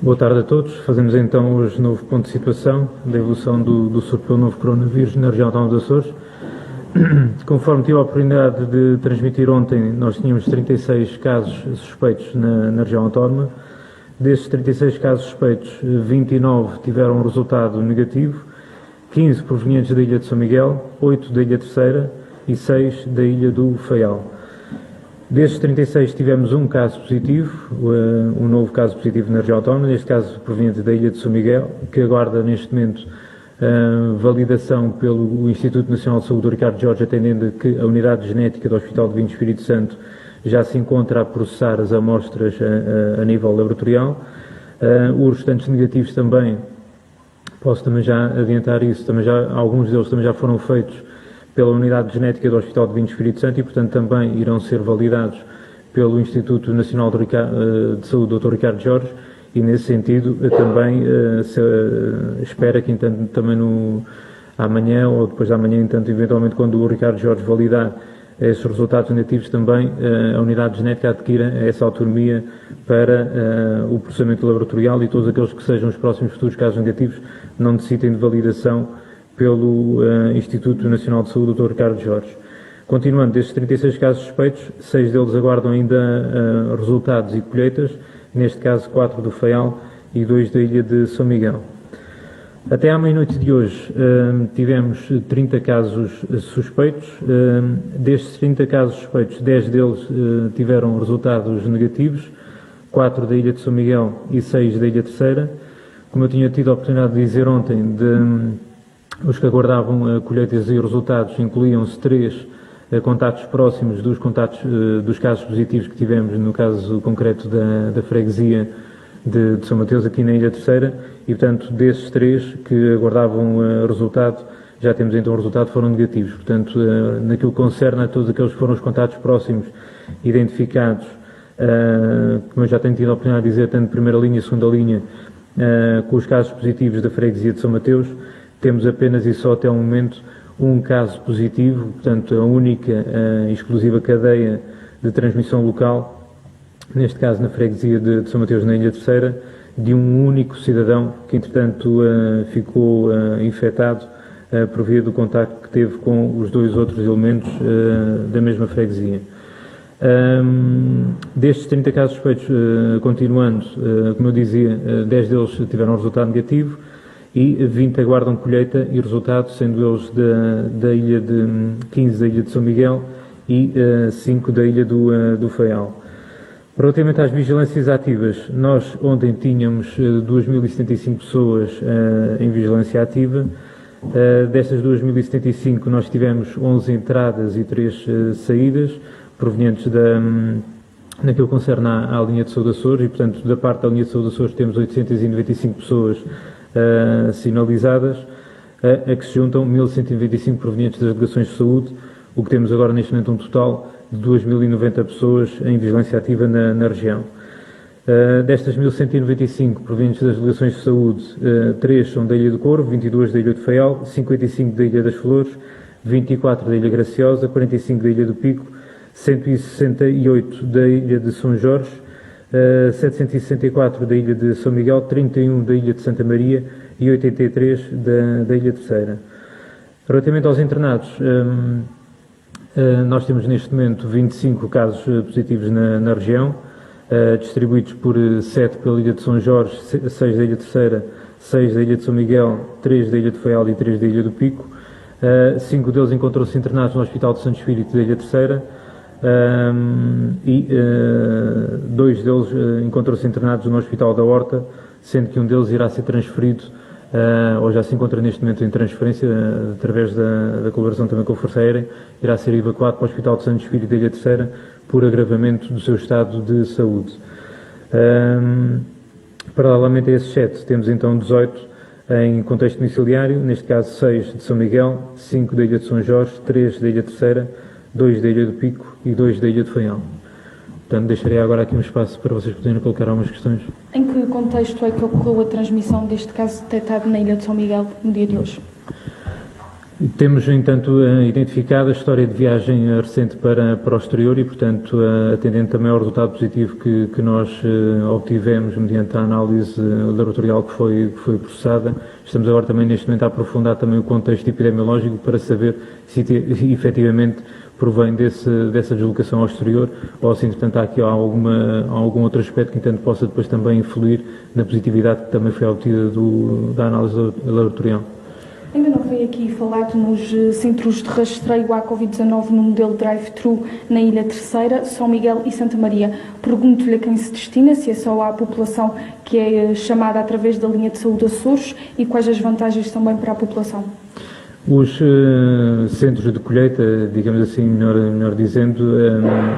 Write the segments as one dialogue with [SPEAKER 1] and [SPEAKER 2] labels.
[SPEAKER 1] Boa tarde a todos. Fazemos então hoje novo ponto de situação da evolução do surto pelo novo coronavírus na região autónoma dos Açores. Conforme tive a oportunidade de transmitir ontem, nós tínhamos 36 casos suspeitos na região autónoma. Destes 36 casos suspeitos, 29 tiveram um resultado negativo, 15 provenientes da Ilha de São Miguel, 8 da Ilha Terceira e 6 da Ilha do Faial. Destes 36 tivemos um caso positivo, um novo caso positivo na região autónoma, neste caso proveniente da Ilha de São Miguel, que aguarda neste momento validação pelo Instituto Nacional de Saúde do Ricardo Jorge, atendendo que a unidade genética do Hospital Divino Espírito Santo já se encontra a processar as amostras a nível laboratorial. Os restantes negativos também, posso também já adiantar isso, alguns deles também já foram feitos pela Unidade Genética do Hospital Divino Espírito Santo e, portanto, também irão ser validados pelo Instituto Nacional de Saúde Dr. Ricardo Jorge e, nesse sentido, também se espera que, entanto, também amanhã ou depois de amanhã, entanto, eventualmente, quando o Ricardo Jorge validar esses resultados negativos, também a Unidade Genética adquira essa autonomia para o processamento laboratorial e todos aqueles que sejam os próximos futuros casos negativos não necessitem de validação pelo Instituto Nacional de Saúde, Dr. Ricardo Jorge. Continuando, destes 36 casos suspeitos, 6 deles aguardam ainda resultados e colheitas, neste caso 4 do Faial e 2 da Ilha de São Miguel. Até à meia-noite de hoje tivemos 30 casos suspeitos. Destes 30 casos suspeitos, 10 deles tiveram resultados negativos, 4 da Ilha de São Miguel e 6 da Ilha Terceira. Como eu tinha tido a oportunidade de dizer ontem, os que aguardavam colheitas e resultados incluíam-se 3 contactos próximos dos casos positivos que tivemos no caso concreto da freguesia de São Mateus, aqui na Ilha Terceira, e portanto desses 3 que aguardavam resultado, já temos então o resultado, foram negativos. Portanto, naquilo que concerne a todos aqueles que foram os contactos próximos identificados, como eu já tenho tido a oportunidade de dizer, tanto de primeira linha e segunda linha, com os casos positivos da freguesia de São Mateus, temos apenas e só até o momento um caso positivo, portanto a única e exclusiva cadeia de transmissão local, neste caso na freguesia de São Mateus, na Ilha Terceira, de um único cidadão que entretanto ficou infectado por via do contacto que teve com os 2 outros elementos da mesma freguesia. Destes 30 casos suspeitos, continuando, como eu dizia, 10 deles tiveram resultado negativo, e 20 aguardam colheita e resultado, sendo eles da ilha de 15 da Ilha de São Miguel e 5 da Ilha do Faial. Relativamente às vigilâncias ativas, nós ontem tínhamos 2.075 pessoas em vigilância ativa. Destas 2.075 nós tivemos 11 entradas e 3 saídas, provenientes naquilo que concerne à linha de saúde Açores, e portanto da parte da linha de saúde Açores temos 895 pessoas sinalizadas, a que se juntam 1.195 provenientes das delegações de saúde, o que temos agora neste momento um total de 2.090 pessoas em vigilância ativa na região. Destas 1.195 provenientes das delegações de saúde, 3 são da Ilha do Corvo, 22 da Ilha do Faial, 55 da Ilha das Flores, 24 da Ilha Graciosa, 45 da Ilha do Pico, 168 da Ilha de São Jorge, 764 da Ilha de São Miguel, 31 da Ilha de Santa Maria e 83 da Ilha Terceira. Relativamente aos internados, nós temos neste momento 25 casos positivos na região, distribuídos por 7 pela Ilha de São Jorge, 6 da Ilha Terceira, 6 da Ilha de São Miguel, 3 da Ilha de Faial e 3 da Ilha do Pico. 5 deles encontram-se internados no Hospital de Santo Espírito da Ilha Terceira, e 2 deles encontram-se internados no Hospital da Horta, sendo que um deles irá ser transferido, ou já se encontra neste momento em transferência, através da colaboração também com a Força Aérea, irá ser evacuado para o Hospital de Santo Espírito da Ilha Terceira por agravamento do seu estado de saúde. Paralelamente a esses 7, temos então 18 em contexto domiciliário, neste caso 6 de São Miguel, 5 da Ilha de São Jorge, 3 da Ilha Terceira, 2 da Ilha do Pico e 2 da Ilha de Faial. Portanto, deixarei agora aqui um espaço para vocês poderem colocar algumas questões.
[SPEAKER 2] Em que contexto é que ocorreu a transmissão deste caso detectado na Ilha de São Miguel no dia de hoje?
[SPEAKER 1] Temos, no entanto, identificado a história de viagem recente para o exterior e, portanto, atendendo também ao resultado positivo que nós obtivemos mediante a análise laboratorial que foi processada, estamos agora também neste momento a aprofundar também o contexto epidemiológico para saber se efetivamente provém dessa deslocação ao exterior ou se, entretanto, há aqui algum outro aspecto que, entanto, possa depois também influir na positividade que também foi obtida da análise laboratorial.
[SPEAKER 2] Ainda não veio aqui falar nos centros de rastreio à Covid-19 no modelo drive-thru na Ilha Terceira, São Miguel e Santa Maria. Pergunto-lhe a quem se destina, se é só à população que é chamada através da linha de saúde Açores e quais as vantagens também para a população.
[SPEAKER 1] Os centros de colheita, digamos assim, melhor dizendo,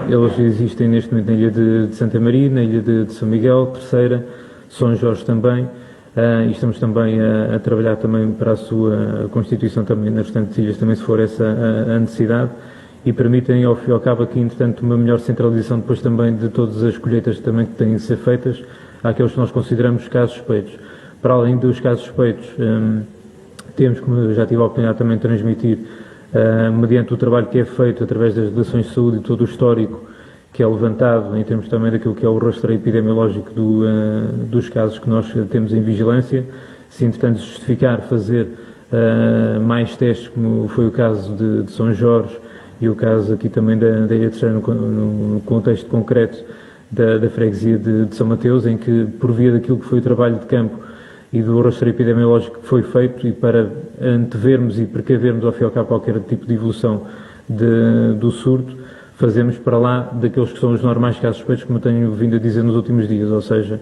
[SPEAKER 1] eles existem neste momento na Ilha de Santa Maria, na Ilha de São Miguel, Terceira, São Jorge também. E estamos também a trabalhar também para a sua constituição também nas restantes ilhas, também se for essa a necessidade, e permitem, ao fim e ao cabo, aqui, entretanto, uma melhor centralização depois também de todas as colheitas também que têm de ser feitas, àqueles que nós consideramos casos suspeitos. Para além dos casos suspeitos, temos, como eu já tive a oportunidade também de transmitir, mediante o trabalho que é feito através das delegações de saúde e todo o histórico que é levantado em termos também daquilo que é o rastreio epidemiológico dos casos que nós temos em vigilância, se entretanto justificar fazer mais testes, como foi o caso de São Jorge e o caso aqui também da Ilha Terceira no contexto concreto da freguesia de São Mateus, em que por via daquilo que foi o trabalho de campo e do rastreio epidemiológico que foi feito e para antevermos e precavermos ao fim e ao cabo qualquer tipo de evolução do surto, fazemos para lá daqueles que são os normais casos suspeitos, como eu tenho vindo a dizer nos últimos dias, ou seja,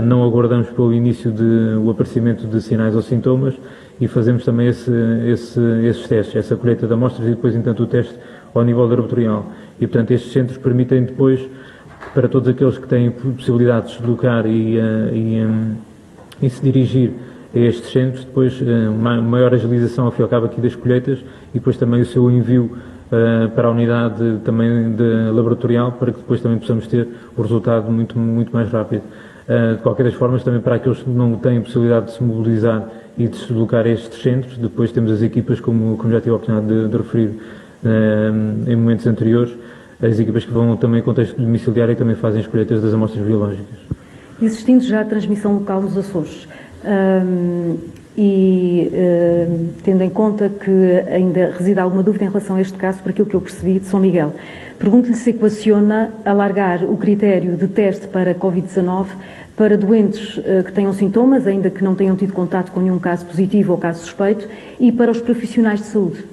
[SPEAKER 1] não aguardamos pelo início do aparecimento de sinais ou sintomas e fazemos também esses testes, essa colheita de amostras e depois, entanto, o teste ao nível laboratorial. E, portanto, estes centros permitem depois, para todos aqueles que têm possibilidade de se deslocar e se dirigir a estes centros, depois uma maior agilização ao fim e ao cabo aqui das colheitas e depois também o seu envio para a unidade também laboratorial, para que depois também possamos ter o resultado muito mais rápido. De qualquer das formas, também para aqueles que não têm possibilidade de se mobilizar e de se deslocar a estes centros, depois temos as equipas, como já tive a oportunidade de referir em momentos anteriores, as equipas que vão também em contexto domiciliário e também fazem as colheitas das amostras biológicas.
[SPEAKER 3] Existindo já a transmissão local nos Açores, tendo em conta que ainda reside alguma dúvida em relação a este caso, por aquilo que eu percebi de São Miguel, pergunto-lhe se equaciona alargar o critério de teste para Covid-19 para doentes que tenham sintomas, ainda que não tenham tido contato com nenhum caso positivo ou caso suspeito, e para os profissionais de saúde.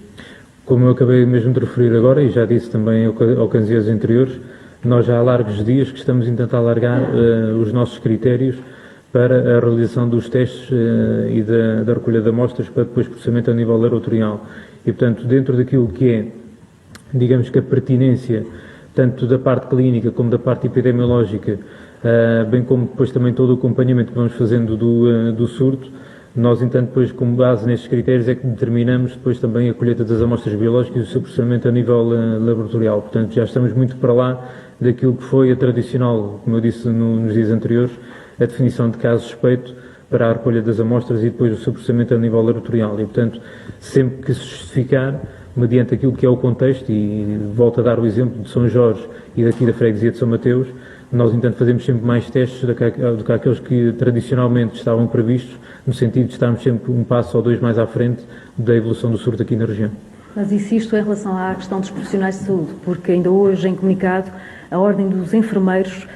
[SPEAKER 1] Como eu acabei mesmo de referir agora, e já disse também em ocasiões anteriores, nós já há largos dias que estamos a tentar alargar os nossos critérios para a realização dos testes e da recolha de amostras para depois processamento a nível laboratorial. E, portanto, dentro daquilo que é, digamos que a pertinência, tanto da parte clínica como da parte epidemiológica, bem como depois também todo o acompanhamento que vamos fazendo do surto, nós, entanto, depois, com base nestes critérios, é que determinamos depois também a colheita das amostras biológicas e o seu processamento a nível laboratorial. Portanto, já estamos muito para lá daquilo que foi a tradicional, como eu disse nos dias anteriores, a definição de caso suspeito para a recolha das amostras e depois o seu processamento a nível laboratorial. E, portanto, sempre que se justificar, mediante aquilo que é o contexto, e volto a dar o exemplo de São Jorge e daqui da freguesia de São Mateus, nós, entanto, fazemos sempre mais testes do que aqueles que tradicionalmente estavam previstos, no sentido de estarmos sempre um passo ou dois mais à frente da evolução do surto aqui na região.
[SPEAKER 3] Mas insisto em relação à questão dos profissionais de saúde, porque ainda hoje, em comunicado, a Ordem dos Enfermeiros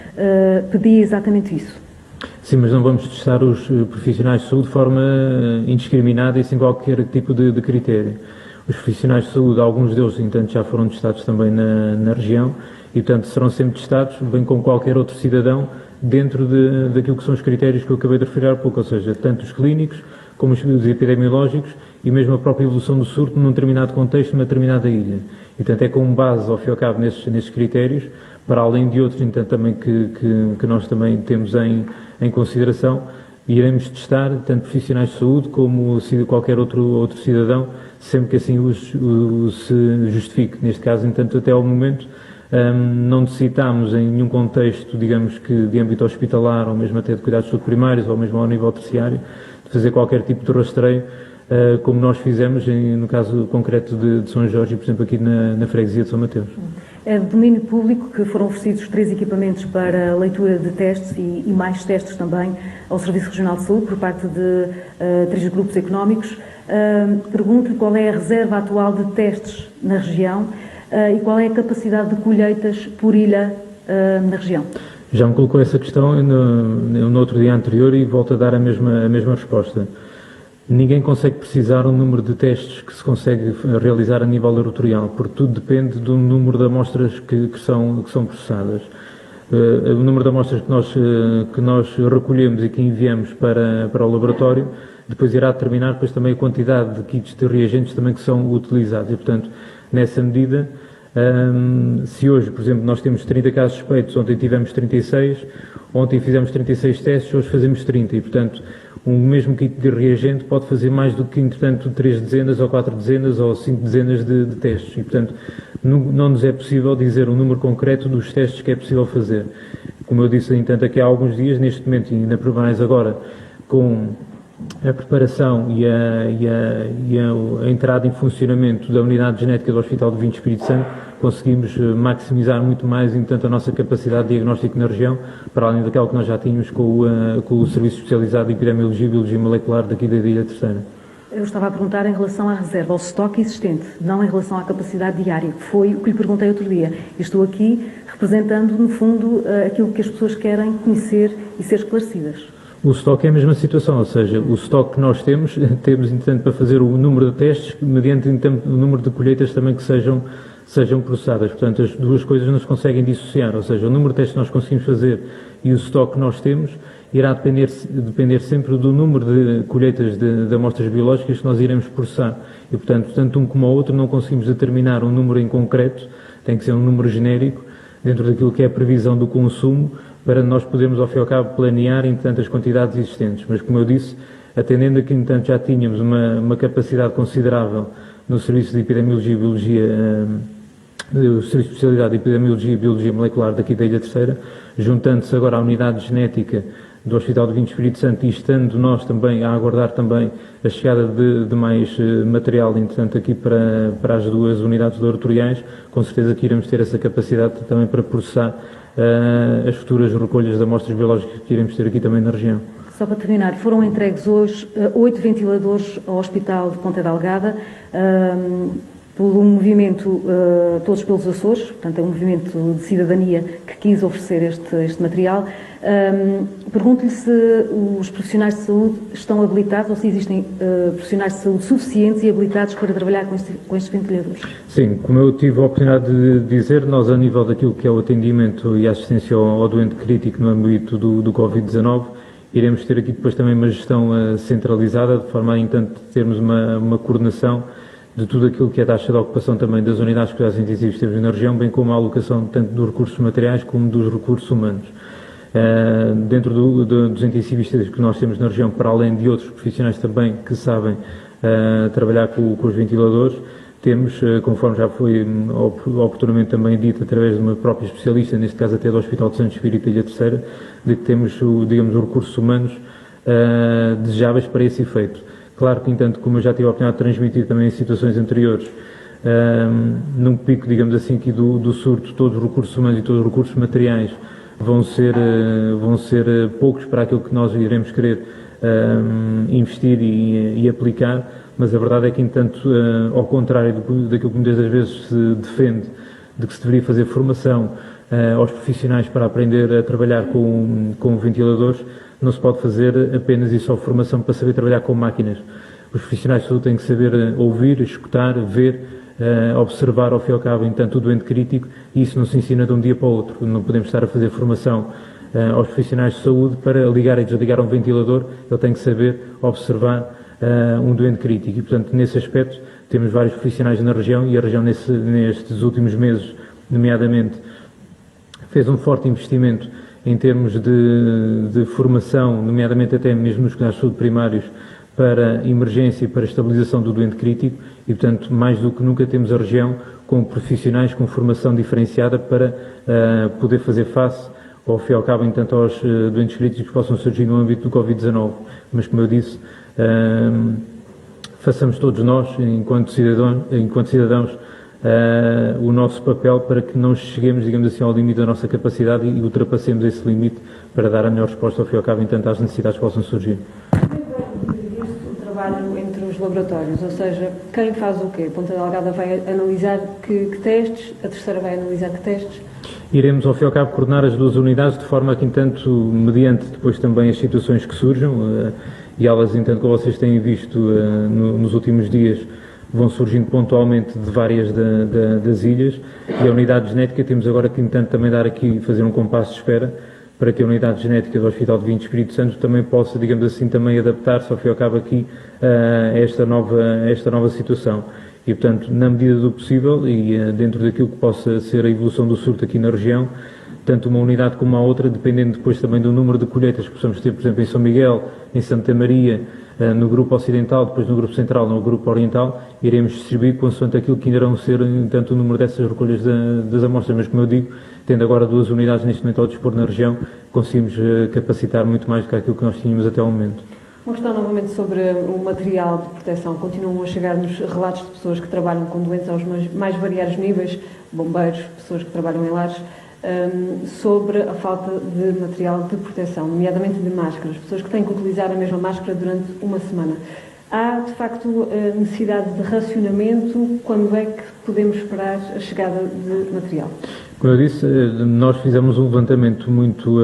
[SPEAKER 3] pedia exatamente isso.
[SPEAKER 1] Sim, mas não vamos testar os profissionais de saúde de forma indiscriminada e sem qualquer tipo de critério. Os profissionais de saúde, alguns deles, entanto, já foram testados também na região e, portanto, serão sempre testados, bem como qualquer outro cidadão, dentro daquilo que são os critérios que eu acabei de referir há pouco, ou seja, tanto os clínicos como os epidemiológicos e mesmo a própria evolução do surto num determinado contexto, numa determinada ilha. E, portanto, é com base, ao fim e ao cabo, nestes critérios, para além de outros, então, também que nós também temos em consideração, iremos testar tanto profissionais de saúde como qualquer outro cidadão, sempre que assim se justifique. Neste caso, entanto, até ao momento, não necessitamos em nenhum contexto, digamos que de âmbito hospitalar, ou mesmo até de cuidados de saúde primários, ou mesmo ao nível terciário, de fazer qualquer tipo de rastreio como nós fizemos no caso concreto de São Jorge, por exemplo, aqui na freguesia de São Mateus.
[SPEAKER 3] É de domínio público que foram oferecidos 3 equipamentos para leitura de testes e mais testes também ao Serviço Regional de Saúde por parte de 3 grupos económicos. Pergunto-lhe qual é a reserva atual de testes na região e qual é a capacidade de colheitas por ilha na região.
[SPEAKER 1] Já me colocou essa questão no outro dia anterior e volto a dar a mesma resposta. Ninguém consegue precisar o número de testes que se consegue realizar a nível laboratorial, porque tudo depende do número de amostras que são processadas. O número de amostras que nós recolhemos e que enviamos para o laboratório, depois irá determinar depois também a quantidade de kits de reagentes também que são utilizados. E, portanto, nessa medida, se hoje, por exemplo, nós temos 30 casos suspeitos, ontem tivemos 36, ontem fizemos 36 testes, hoje fazemos 30 e, portanto, um mesmo kit de reagente pode fazer mais do que, entretanto, 3 dezenas ou 4 dezenas ou 5 dezenas de testes e, portanto, não nos é possível dizer um número concreto dos testes que é possível fazer. Como eu disse, entanto, aqui há alguns dias, neste momento, e ainda por mais agora, com a preparação e a entrada em funcionamento da unidade genética do Hospital do Vinho Espírito Santo, conseguimos maximizar muito mais, entanto, a nossa capacidade de diagnóstico na região, para além daquela que nós já tínhamos com o Serviço Especializado de Epidemiologia e Biologia Molecular daqui da Ilha Terceira.
[SPEAKER 3] Eu estava a perguntar em relação à reserva, ao estoque existente, não em relação à capacidade diária, que foi o que lhe perguntei outro dia. E estou aqui representando, no fundo, aquilo que as pessoas querem conhecer e ser esclarecidas.
[SPEAKER 1] O estoque é a mesma situação, ou seja, o estoque que nós temos, entretanto, para fazer o número de testes, mediante, entretanto, o número de colheitas também que sejam processadas. Portanto, as duas coisas não se conseguem dissociar, ou seja, o número de testes que nós conseguimos fazer e o estoque que nós temos irá depender sempre do número de colheitas de amostras biológicas que nós iremos processar. E, portanto, tanto um como o outro não conseguimos determinar um número em concreto, tem que ser um número genérico, dentro daquilo que é a previsão do consumo, para nós podermos, ao fim e ao cabo, planear, entanto, as quantidades existentes. Mas, como eu disse, atendendo a que, entanto, já tínhamos uma capacidade considerável no Serviço de Epidemiologia e Biologia, o Serviço de Especialidade de Epidemiologia e Biologia Molecular daqui da Ilha Terceira, juntando-se agora à unidade genética do Hospital do Vinho Espírito Santo e estando nós também a aguardar também a chegada de mais material, entretanto, aqui para as duas unidades laboratoriais, com certeza que iremos ter essa capacidade também para processar as futuras recolhas de amostras biológicas que iremos ter aqui também na região.
[SPEAKER 3] Só para terminar, foram entregues hoje 8 ventiladores ao Hospital de Ponta Delgada, pelo movimento Todos pelos Açores, portanto é um movimento de cidadania que quis oferecer este material. Pergunto-lhe se os profissionais de saúde estão habilitados ou se existem profissionais de saúde suficientes e habilitados para trabalhar com estes ventiladores.
[SPEAKER 1] Sim, como eu tive a oportunidade de dizer, nós a nível daquilo que é o atendimento e a assistência ao doente crítico no âmbito do Covid-19, iremos ter aqui depois também uma gestão centralizada, de forma a, entanto, termos uma coordenação de tudo aquilo que é a taxa de ocupação também das unidades de cuidados intensivos que temos na região, bem como a alocação tanto dos recursos materiais como dos recursos humanos. Dentro dos intensivistas que nós temos na região, para além de outros profissionais também que sabem trabalhar com os ventiladores, temos, conforme já foi oportunamente também dito, através de uma própria especialista, neste caso até do Hospital de Santo Espírito da Ilha Terceira, de que temos, digamos, os recursos humanos desejáveis para esse efeito. Claro que, entanto, como eu já tive a oportunidade de transmitir também em situações anteriores, num pico, digamos assim, aqui do surto, todos os recursos humanos e todos os recursos materiais vão ser poucos para aquilo que nós iremos querer investir e aplicar, mas a verdade é que, entanto, ao contrário daquilo que muitas das vezes se defende, de que se deveria fazer formação aos profissionais para aprender a trabalhar com ventiladores, não se pode fazer apenas e só formação para saber trabalhar com máquinas. Os profissionais de saúde têm que saber ouvir, escutar, ver, observar ao fim e ao cabo, entanto, o doente crítico, e isso não se ensina de um dia para o outro. Não podemos estar a fazer formação aos profissionais de saúde para ligar e desligar um ventilador, ele tem que saber observar um doente crítico. E, portanto, nesse aspecto, temos vários profissionais na região e a região, nestes últimos meses, nomeadamente, fez um forte investimento em termos de formação, nomeadamente até mesmo nos cuidados de saúde primários, para emergência e para estabilização do doente crítico e, portanto, mais do que nunca temos a região com profissionais com formação diferenciada para poder fazer face, ao fim e ao cabo, entanto, aos doentes críticos que possam surgir no âmbito do Covid-19. Mas, como eu disse, façamos todos nós, enquanto cidadãos, o nosso papel para que não cheguemos, digamos assim, ao limite da nossa capacidade e ultrapassemos esse limite para dar a melhor resposta ao fim e ao cabo, entanto, às necessidades que possam surgir.
[SPEAKER 3] O trabalho entre os laboratórios, ou seja, quem faz o quê? A Ponta Delgada vai analisar que testes, a Terceira vai analisar que testes?
[SPEAKER 1] Iremos, ao fim e ao cabo, coordenar as duas unidades de forma a que, entanto, mediante depois também as situações que surjam, e elas, entanto, como vocês têm visto nos últimos dias, vão surgindo pontualmente de várias das ilhas, e a unidade genética temos agora que, entanto, também fazer um compasso de espera para que a unidade genética do Hospital de Vinho Espírito Santo também possa, digamos assim, também adaptar-se, ao fim e ao cabo, aqui a esta nova situação. E, portanto, na medida do possível e dentro daquilo que possa ser a evolução do surto aqui na região, tanto uma unidade como a outra, dependendo depois também do número de colheitas que possamos ter, por exemplo, em São Miguel, em Santa Maria, no grupo ocidental, depois no grupo central, no grupo oriental, iremos distribuir consoante aquilo que irão ser, tanto o número dessas recolhas das amostras. Mas, como eu digo, tendo agora duas unidades neste momento ao dispor na região, conseguimos capacitar muito mais do que aquilo que nós tínhamos até ao momento.
[SPEAKER 3] Uma questão novamente sobre o material de proteção. Continuam a chegar-nos relatos de pessoas que trabalham com doenças aos mais variados níveis, bombeiros, pessoas que trabalham em lares, sobre a falta de material de proteção, nomeadamente de máscaras, pessoas que têm que utilizar a mesma máscara durante uma semana. Há, de facto, necessidade de racionamento? Quando é que podemos esperar a chegada de material?
[SPEAKER 1] Como eu disse, nós fizemos um levantamento muito,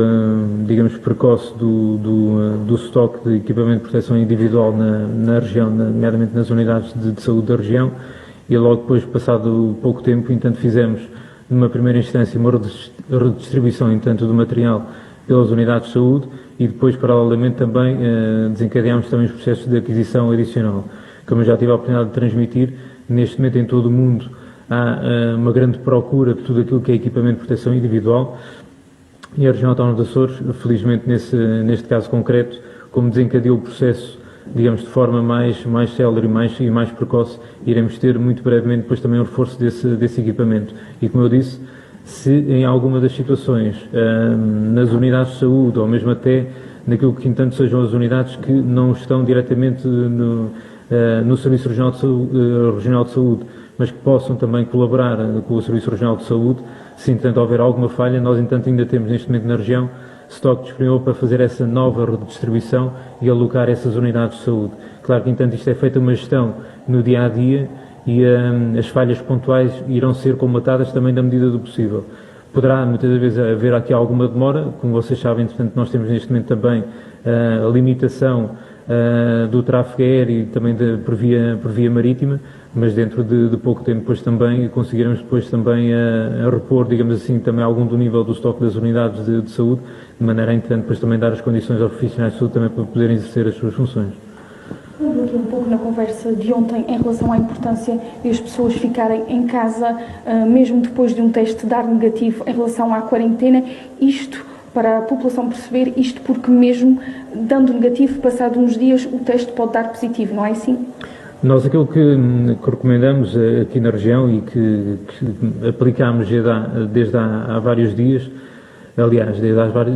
[SPEAKER 1] digamos, precoce do estoque de equipamento de proteção individual na região, nomeadamente nas unidades de saúde da região, e logo depois, passado pouco tempo, entanto, fizemos, numa primeira instância, uma redistribuição, entanto, do material pelas unidades de saúde e depois, paralelamente, também desencadeámos também os processos de aquisição adicional. Como eu já tive a oportunidade de transmitir, neste momento em todo o mundo há uma grande procura por tudo aquilo que é equipamento de proteção individual e a região autónoma dos Açores, felizmente neste caso concreto, como desencadeou o processo, digamos, de forma mais célere e mais precoce, iremos ter muito brevemente depois também o reforço desse equipamento. E como eu disse, se em alguma das situações, nas unidades de saúde, ou mesmo até naquilo que entanto sejam as unidades que não estão diretamente no Serviço Regional de Saúde, mas que possam também colaborar com o Serviço Regional de Saúde, se entanto houver alguma falha, nós entanto ainda temos neste momento na região estoque disponível para fazer essa nova redistribuição e alocar essas unidades de saúde. Claro que entanto isto é feita uma gestão no dia-a-dia e as falhas pontuais irão ser comatadas também na medida do possível. Poderá muitas vezes haver aqui alguma demora, como vocês sabem, portanto nós temos neste momento também a limitação do tráfego aéreo e também por via marítima, mas dentro de pouco tempo depois também conseguiremos depois também a repor, digamos assim, também algum do nível do estoque das unidades de saúde, de maneira a, entanto, depois também dar as condições aos profissionais de saúde também para poderem exercer as suas funções.
[SPEAKER 2] Falando aqui um pouco na conversa de ontem em relação à importância de as pessoas ficarem em casa, mesmo depois de um teste dar negativo em relação à quarentena, isto para a população perceber, isto porque mesmo dando negativo, passado uns dias, o teste pode dar positivo, não é assim?
[SPEAKER 1] Nós aquilo que recomendamos aqui na região e que aplicamos desde há vários dias, aliás,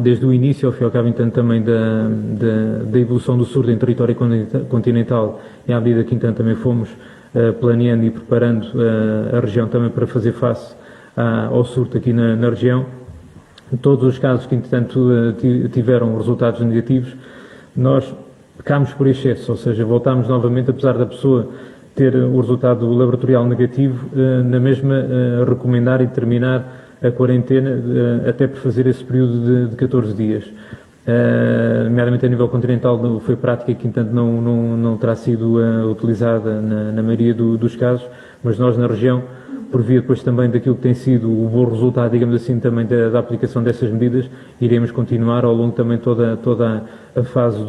[SPEAKER 1] desde o início ao fim e ao cabo, entanto, também da evolução do surdo em território continental, e à medida que, entanto, também fomos planeando e preparando a região também para fazer face ao surto aqui na região, todos os casos que, entretanto, tiveram resultados negativos, nós pecámos por excesso, ou seja, voltámos novamente, apesar da pessoa ter o resultado laboratorial negativo, na mesma recomendar e terminar a quarentena, até por fazer esse período de 14 dias. Nomeadamente a nível continental foi prática que, entanto, não terá sido utilizada na maioria dos casos, mas nós na região, por via depois também daquilo que tem sido o bom resultado, digamos assim, também da aplicação dessas medidas, iremos continuar ao longo também toda a fase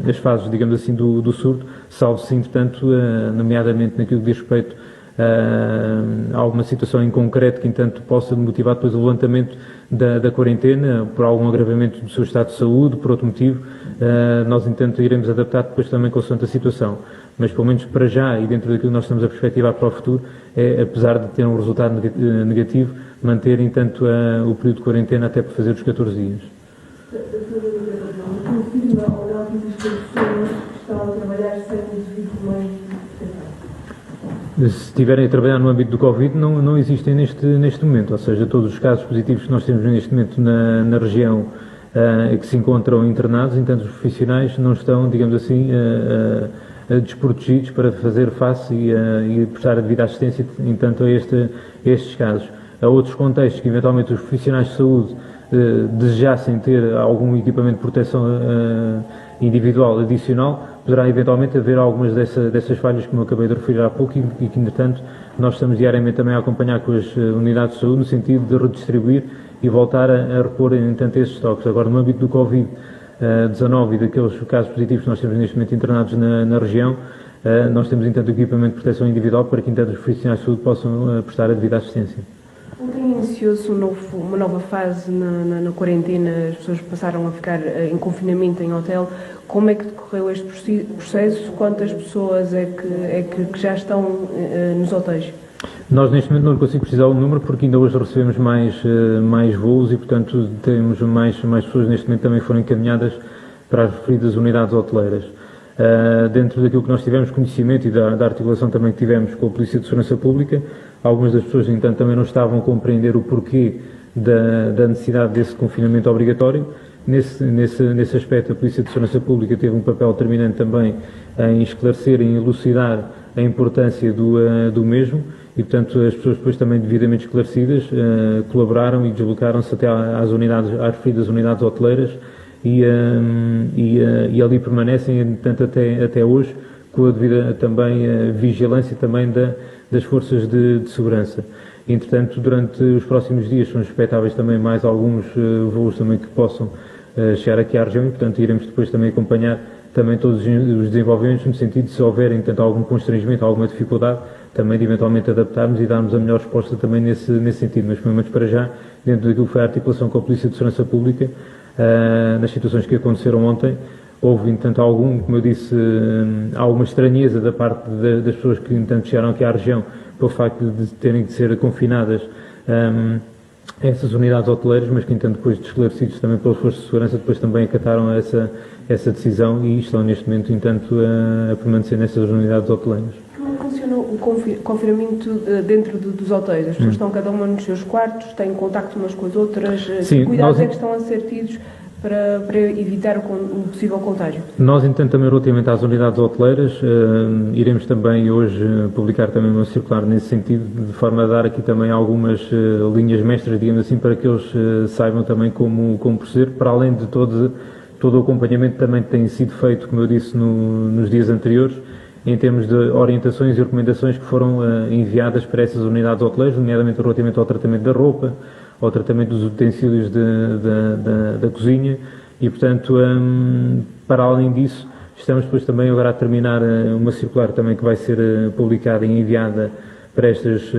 [SPEAKER 1] as fases, digamos assim, do surto, salvo se, entretanto, nomeadamente naquilo que diz respeito a alguma situação em concreto que, entanto, possa motivar depois o levantamento da quarentena, por algum agravamento do seu estado de saúde, por outro motivo, nós, entanto, iremos adaptar depois também consoante a situação. Mas, pelo menos para já, e dentro daquilo que nós estamos a perspectivar para o futuro, apesar de ter um resultado negativo, manter, entanto, o período de quarentena até para fazer os 14 dias.
[SPEAKER 4] estão a trabalhar sem o devido meio de
[SPEAKER 1] Se estiverem a trabalhar no âmbito do Covid, não existem neste momento, ou seja, todos os casos positivos que nós temos neste momento na região que se encontram internados, entanto os profissionais não estão, digamos assim, desprotegidos para fazer face e prestar a devida assistência, entanto, a estes casos. Há outros contextos que, eventualmente, os profissionais de saúde desejassem ter algum equipamento de proteção individual adicional, poderá eventualmente haver algumas dessas falhas que eu acabei de referir há pouco e que, entretanto, nós estamos diariamente também a acompanhar com as unidades de saúde no sentido de redistribuir e voltar a repor, entanto, esses estoques. Agora, no âmbito do Covid-19 e daqueles casos positivos que nós temos neste momento internados na região, nós temos, entanto, equipamento de proteção individual para que, entanto, os profissionais de saúde possam prestar a devida assistência.
[SPEAKER 4] Ontem iniciou-se uma nova fase na quarentena, as pessoas passaram a ficar em confinamento em hotel. Como é que decorreu este processo? Quantas pessoas é que já estão nos hotéis?
[SPEAKER 1] Nós neste momento não consigo precisar o número porque ainda hoje recebemos mais voos e, portanto, temos mais pessoas neste momento também foram encaminhadas para as referidas unidades hoteleiras. Dentro daquilo que nós tivemos conhecimento e da articulação também que tivemos com a Polícia de Segurança Pública, algumas das pessoas, no entanto, também não estavam a compreender o porquê da necessidade desse confinamento obrigatório. Nesse aspecto, a Polícia de Segurança Pública teve um papel determinante também em esclarecer, em elucidar a importância do mesmo e, portanto, as pessoas depois também devidamente esclarecidas colaboraram e deslocaram-se até às referidas unidades hoteleiras e ali permanecem, portanto, até hoje, com a devida também vigilância também das forças de segurança. Entretanto, durante os próximos dias são expectáveis também mais alguns voos também que possam chegar aqui à região e, portanto, iremos depois também acompanhar também todos os desenvolvimentos no sentido de se houver, entanto, algum constrangimento, alguma dificuldade, também de eventualmente adaptarmos e darmos a melhor resposta também nesse sentido. Mas, pelo menos para já, dentro daquilo que foi a articulação com a Polícia de Segurança Pública, nas situações que aconteceram ontem, houve, entanto, como eu disse, alguma estranheza da parte das pessoas que, entanto, chegaram aqui à região pelo facto de terem de ser confinadas essas unidades hoteleiras, mas que, entanto, depois de esclarecidos também pelas forças de segurança, depois também acataram essa decisão e estão, neste momento, entanto, a permanecer nessas unidades hoteleiras.
[SPEAKER 4] Como funciona o confinamento dentro dos hotéis? As pessoas estão cada uma nos seus quartos, têm contacto umas com as outras?
[SPEAKER 1] Sim,
[SPEAKER 4] que cuidados é que estão a ser tidos para evitar o possível contágio?
[SPEAKER 1] Nós, entanto, também relativamente às unidades hoteleiras, iremos também hoje publicar também uma circular nesse sentido, de forma a dar aqui também algumas linhas mestras, digamos assim, para que eles saibam também como proceder, para além de todo o acompanhamento também que tem sido feito, como eu disse, nos dias anteriores, em termos de orientações e recomendações que foram enviadas para essas unidades hoteleiras, nomeadamente relativamente ao tratamento da roupa, ao tratamento dos utensílios da cozinha e, portanto, para além disso, estamos depois também agora a terminar uma circular também que vai ser publicada e enviada para estas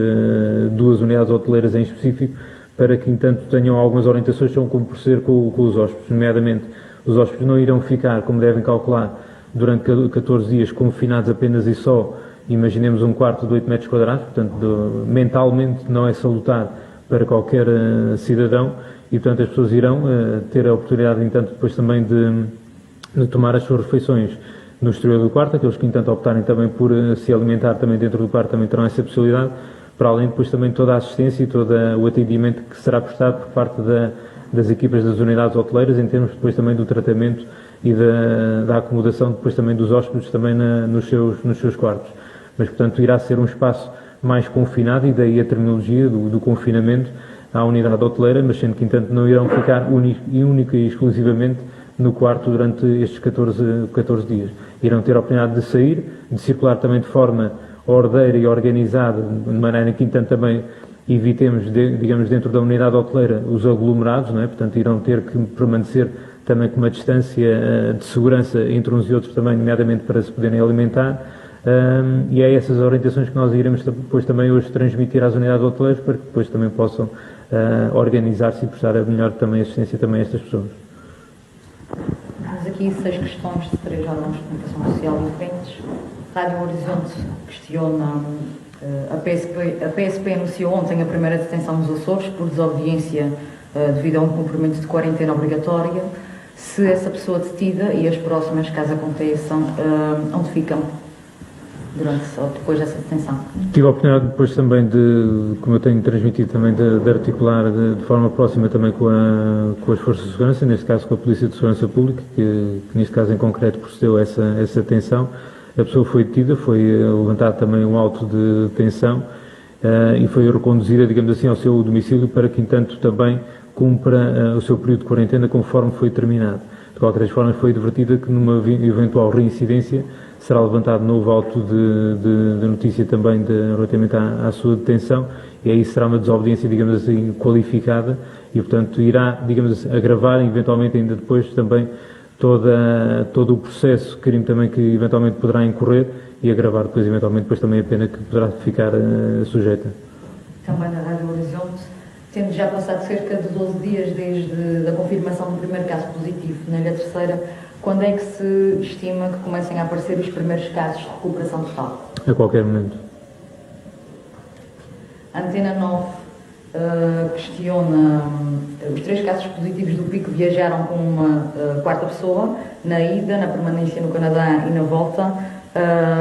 [SPEAKER 1] duas unidades hoteleiras em específico, para que, entanto, tenham algumas orientações sobre como proceder com os hóspedes, nomeadamente os hóspedes não irão ficar, como devem calcular, durante 14 dias confinados apenas e só, imaginemos um quarto de 8 metros quadrados, portanto, mentalmente não é salutar para qualquer cidadão e, portanto, as pessoas irão ter a oportunidade, entanto, depois também de tomar as suas refeições no exterior do quarto. Aqueles que, entanto, optarem também por se alimentar também dentro do quarto também terão essa possibilidade, para além depois também toda a assistência e todo o atendimento que será prestado por parte das equipas das unidades hoteleiras, em termos depois também do tratamento e da acomodação depois também dos hóspedes também nos seus quartos. Mas, portanto, irá ser um espaço mais confinado e daí a terminologia do confinamento à unidade hoteleira, mas sendo que, entanto, não irão ficar única e exclusivamente no quarto durante estes 14 dias. Irão ter a oportunidade de sair, de circular também de forma ordeira e organizada, de maneira que, entanto, também evitemos, digamos, dentro da unidade hoteleira os aglomerados, não é? Portanto, irão ter que permanecer também com uma distância de segurança entre uns e outros também, nomeadamente para se poderem alimentar. E é essas orientações que nós iremos depois também hoje transmitir às unidades hoteleiras para que depois também possam organizar-se e prestar a melhor também assistência também a estas pessoas.
[SPEAKER 5] Temos aqui 6 questões de 3 órgãos de comunicação social diferentes. Rádio Horizonte questiona, a PSP anunciou ontem a primeira detenção nos Açores por desobediência devido a um cumprimento de quarentena obrigatória. se essa pessoa detida e as próximas, caso aconteçam, onde ficam durante ou depois dessa detenção?
[SPEAKER 1] Tive a oportunidade depois também de, como eu tenho transmitido também, de articular de forma próxima também com as forças de segurança, neste caso com a Polícia de Segurança Pública, que neste caso em concreto procedeu a essa detenção. A pessoa foi detida, foi levantado também um auto de detenção e foi reconduzida, digamos assim, ao seu domicílio para que, entanto, também cumpra o seu período de quarentena conforme foi terminado. De qualquer forma, foi advertida que numa eventual reincidência será levantado novo auto de notícia também relativamente à sua detenção, e aí será uma desobediência, digamos assim, qualificada e, portanto, irá, digamos assim, agravar eventualmente ainda depois também todo o processo de crime também que eventualmente poderá incorrer e agravar depois eventualmente depois também a pena que poderá ficar sujeita.
[SPEAKER 5] Também na Rádio Horizonte, tendo já passado cerca de 12 dias desde a confirmação do primeiro caso positivo na Ilha Terceira, quando é que se estima que comecem a aparecer os primeiros casos de recuperação total?
[SPEAKER 1] A qualquer momento.
[SPEAKER 5] Antena 9 questiona os 3 casos positivos do pico viajaram com uma quarta pessoa na ida, na permanência no Canadá e na volta.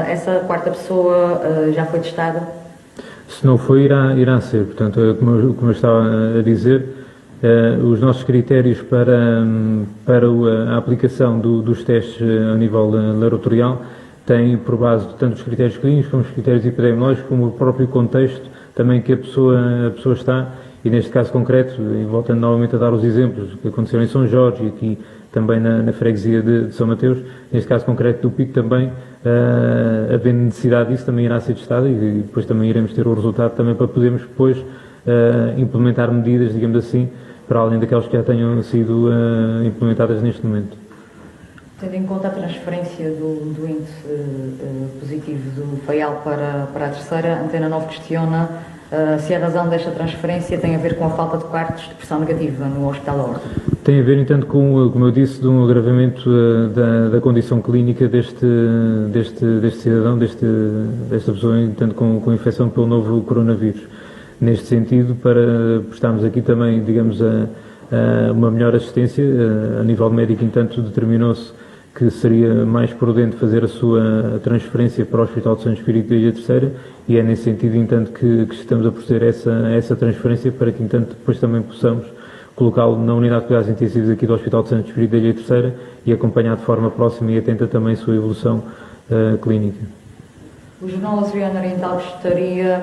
[SPEAKER 5] Essa quarta pessoa já foi testada?
[SPEAKER 1] Se não foi, irá ser. Portanto, como eu estava a dizer, os nossos critérios para a aplicação dos testes a nível laboratorial têm por base tanto os critérios clínicos como os critérios epidemiológicos, como o próprio contexto também que a pessoa está, e neste caso concreto, e voltando novamente a dar os exemplos que aconteceram em São Jorge e aqui também na freguesia de São Mateus, neste caso concreto do Pico também, havendo necessidade disso, também irá ser testada e depois também iremos ter o resultado também para podermos depois implementar medidas, digamos assim, para além daquelas que já tenham sido implementadas neste momento.
[SPEAKER 5] Tendo em conta a transferência do índice positivo do FAIAL para a Terceira, a Antena 9 questiona se a razão desta transferência tem a ver com a falta de quartos de pressão negativa no Hospital da Horta.
[SPEAKER 1] Tem a ver, entanto, com, como eu disse, de um agravamento da condição clínica deste cidadão, desta pessoa, entanto, com infecção pelo novo coronavírus. Neste sentido, para prestarmos aqui também, digamos, uma melhor assistência, a nível médico, entanto, determinou-se que seria mais prudente fazer a sua transferência para o Hospital de Santo Espírito da Ilha Terceira, e é nesse sentido, entanto, que estamos a proceder a essa transferência para que, entanto, depois também possamos colocá-lo na unidade de cuidados intensivos aqui do Hospital de Santo Espírito da Ilha Terceira e acompanhar de forma próxima e atenta também a sua evolução clínica.
[SPEAKER 5] O Jornal Açoriano Oriental gostaria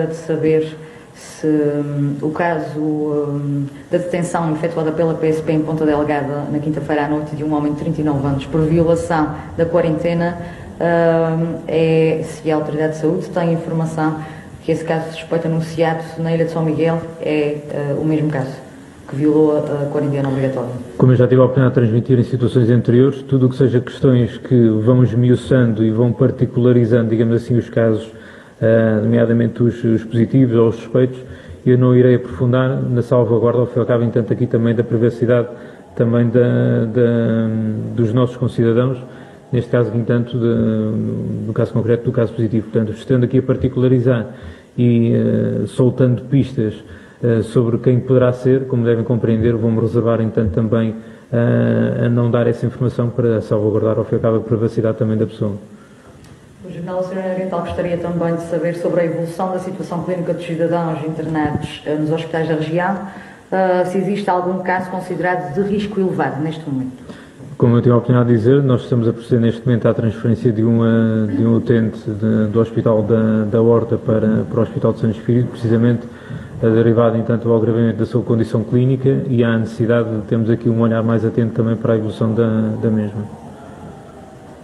[SPEAKER 5] de saber se o caso da detenção efetuada pela PSP em Ponta Delgada na quinta-feira à noite de um homem de 39 anos por violação da quarentena, se a Autoridade de Saúde tem informação que esse caso de suspeito anunciado na Ilha de São Miguel é o mesmo caso, que violou a quarentena obrigatória. Como
[SPEAKER 1] eu já tive a oportunidade de transmitir em situações anteriores, tudo o que seja questões que vão esmiuçando e vão particularizando, digamos assim, os casos, nomeadamente os positivos ou os suspeitos, eu não irei aprofundar na salvaguarda, ao fim e ao cabo, entanto, aqui também da privacidade também dos nossos concidadãos, neste caso, entanto, no caso concreto do caso positivo. Portanto, estando aqui a particularizar e soltando pistas sobre quem poderá ser, como devem compreender, vou-me reservar, entanto, também a não dar essa informação para salvaguardar, ao fim e ao cabo, a privacidade também da pessoa.
[SPEAKER 5] O Jornal Açoriano Oriental gostaria também de saber sobre a evolução da situação clínica dos cidadãos internados nos hospitais da região, se existe algum caso considerado de risco elevado neste momento.
[SPEAKER 1] Como eu tive a oportunidade de dizer, nós estamos a proceder neste momento à transferência de um utente do Hospital da Horta para o Hospital de Santo Espírito, precisamente derivado, entanto, do agravamento da sua condição clínica, e há a necessidade de termos aqui um olhar mais atento também para a evolução da mesma.